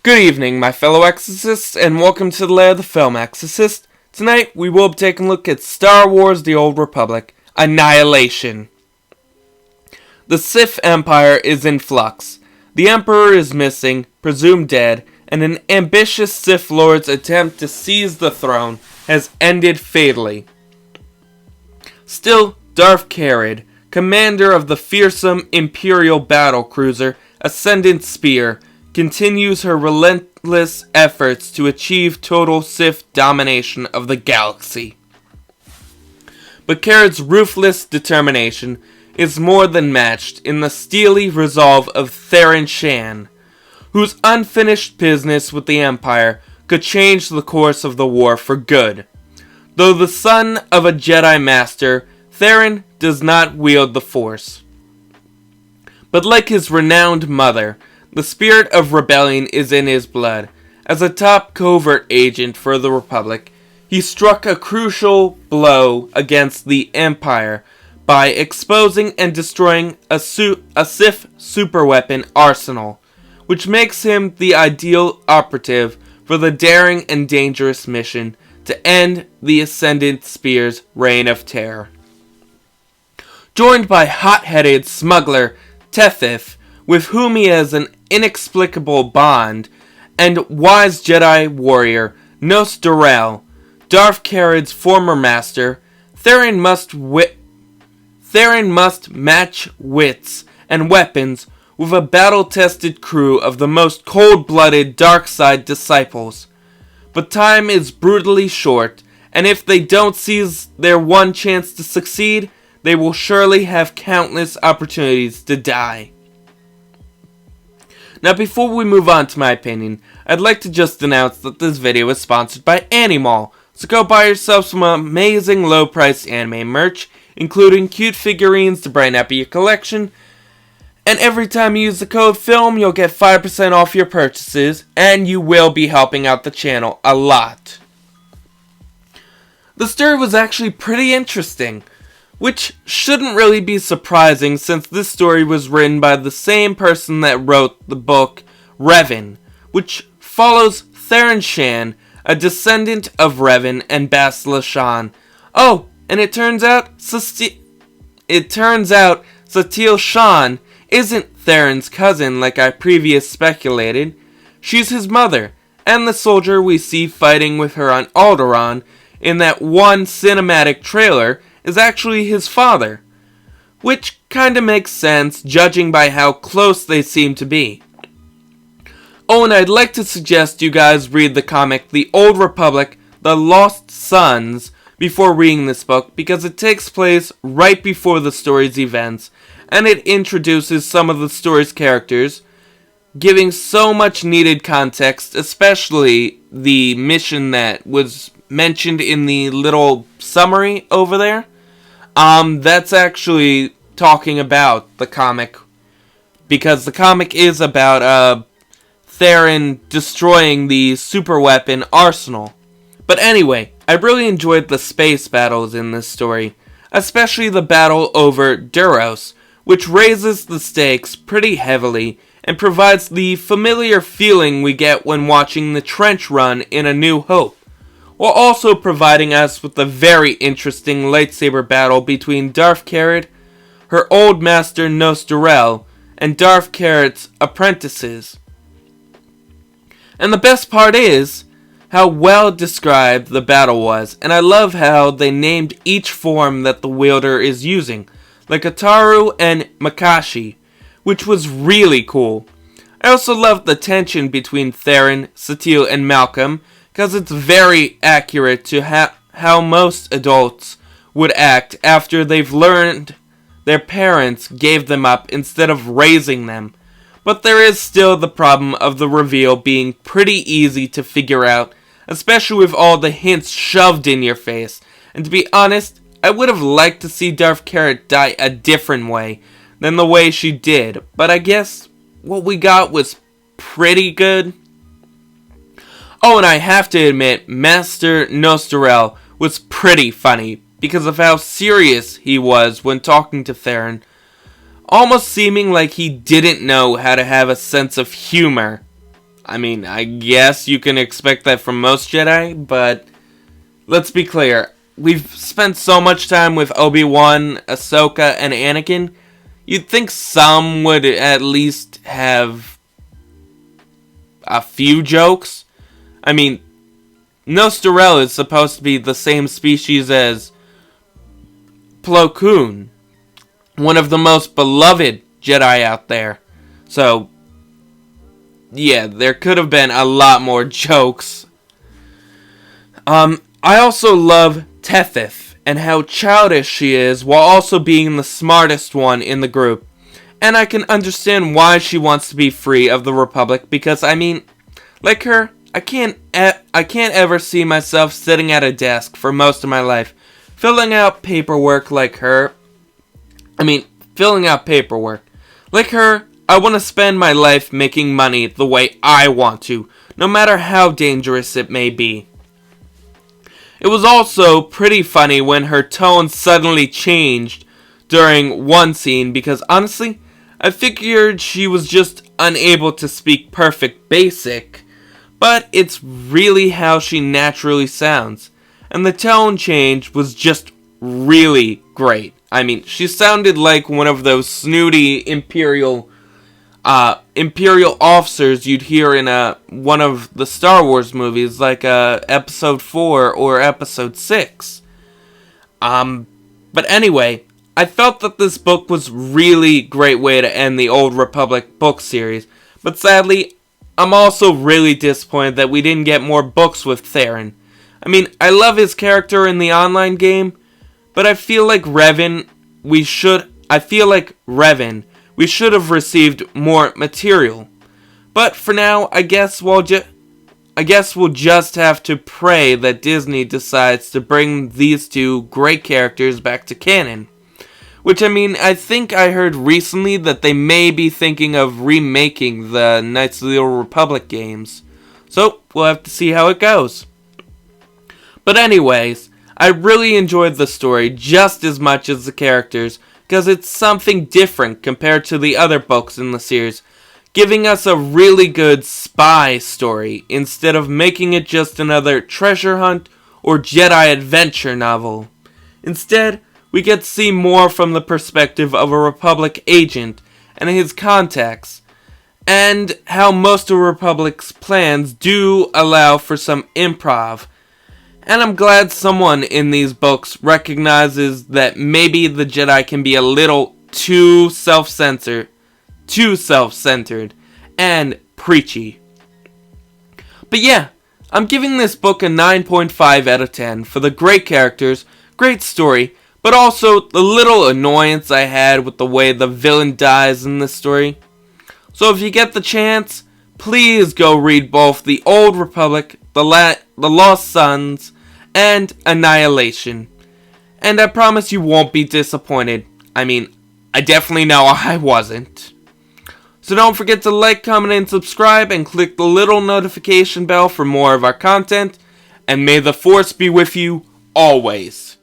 Good evening, my fellow exorcists, and welcome to the lair of the film Exorcist. Tonight, we will be taking a look at Star Wars The Old Republic, Annihilation. The Sith Empire is in flux. The Emperor is missing, presumed dead, and an ambitious Sith Lord's attempt to seize the throne has ended fatally. Still, Darth Revan, commander of the fearsome Imperial battlecruiser Ascendant Spear, continues her relentless efforts to achieve total Sith domination of the galaxy. But Karad's ruthless determination is more than matched in the steely resolve of Theron Shan, whose unfinished business with the Empire could change the course of the war for good. Though the son of a Jedi Master, Theron does not wield the Force. But like his renowned mother, the spirit of rebellion is in his blood. As a top covert agent for the Republic, he struck a crucial blow against the Empire by exposing and destroying a Sith superweapon arsenal, which makes him the ideal operative for the daring and dangerous mission to end the Ascendant Spear's reign of terror. Joined by hot-headed smuggler Tethith, with whom he has an inexplicable bond, and wise Jedi warrior Darth Revan's former master, Theron must match wits and weapons with a battle-tested crew of the most cold-blooded dark side disciples. But time is brutally short, and if they don't seize their one chance to succeed, they will surely have countless opportunities to die. Now, before we move on to my opinion, I'd like to just announce that this video is sponsored by Animal, so go buy yourself some amazing low-priced anime merch, including cute figurines to brighten up your collection, and every time you use the code FILM, you'll get 5% off your purchases, and you will be helping out the channel a lot. The story was actually pretty interesting, which shouldn't really be surprising since this story was written by the same person that wrote the book Revan, which follows Theron Shan, a descendant of Revan and Bastila Shan. Oh, and it turns out Satil Shan isn't Theron's cousin like I previously speculated. She's his mother, and the soldier we see fighting with her on Alderaan in that one cinematic trailer is actually his father, which kinda makes sense judging by how close they seem to be. Oh, and I'd like to suggest you guys read the comic The Old Republic, The Lost Sons before reading this book, because it takes place right before the story's events, and it introduces some of the story's characters, giving so much needed context, especially the mission that was mentioned in the little summary over there. That's actually talking about the comic, because the comic is about, Theron destroying the superweapon arsenal. But anyway, I really enjoyed the space battles in this story, especially the battle over Duros, which raises the stakes pretty heavily and provides the familiar feeling we get when watching the trench run in A New Hope, while also providing us with a very interesting lightsaber battle between Darth Revan, her old master Darth, and Darth Revan's apprentices. And the best part is how well described the battle was, and I love how they named each form that the wielder is using, like Ataru and Makashi, which was really cool. I also loved the tension between Theron, Satil, and Malcolm, because it's very accurate to how most adults would act after they've learned their parents gave them up instead of raising them. But there is still the problem of the reveal being pretty easy to figure out, especially with all the hints shoved in your face. And to be honest, I would have liked to see Darth Revan die a different way than the way she did, but I guess what we got was pretty good. Oh, and I have to admit, Master Nostarel was pretty funny because of how serious he was when talking to Theron, almost seeming like he didn't know how to have a sense of humor. I mean, I guess you can expect that from most Jedi, but let's be clear. We've spent so much time with Obi-Wan, Ahsoka, and Anakin. You'd think some would at least have a few jokes. I mean, Nostarel is supposed to be the same species as Plo Koon, one of the most beloved Jedi out there. So, yeah, there could have been a lot more jokes. I also love Tethys and how childish she is while also being the smartest one in the group. And I can understand why she wants to be free of the Republic, because, I mean, like her, I can't ever see myself sitting at a desk for most of my life, filling out paperwork like her. Filling out paperwork. Like her, I want to spend my life making money the way I want to, no matter how dangerous it may be. It was also pretty funny when her tone suddenly changed during one scene, because honestly, I figured she was just unable to speak perfect basic, but it's really how she naturally sounds, and the tone change was just really great. I mean, she sounded like one of those snooty Imperial officers you'd hear in one of the Star Wars movies, like Episode 4 or Episode 6. But anyway, I felt that this book was really great way to end the Old Republic book series, but sadly, I'm also really disappointed that we didn't get more books with Theron. I mean, I love his character in the online game, but I feel like Revan, we should have received more material. But for now, I guess we'll just have to pray that Disney decides to bring these two great characters back to canon. Which, I mean, I think I heard recently that they may be thinking of remaking the Knights of the Old Republic games. So, we'll have to see how it goes. But anyways, I really enjoyed the story just as much as the characters, because it's something different compared to the other books in the series, giving us a really good spy story instead of making it just another treasure hunt or Jedi adventure novel. Instead, we get to see more from the perspective of a Republic agent and his contacts, and how most of Republic's plans do allow for some improv. And I'm glad someone in these books recognizes that maybe the Jedi can be a little too self-centered, and preachy. But yeah, I'm giving this book a 9.5 out of 10 for the great characters, great story, but also the little annoyance I had with the way the villain dies in this story. So if you get the chance, please go read both The Old Republic, The Lost Sons, and Annihilation. And I promise you won't be disappointed. I mean, I definitely know I wasn't. So don't forget to like, comment, and subscribe, and click the little notification bell for more of our content. And may the Force be with you always.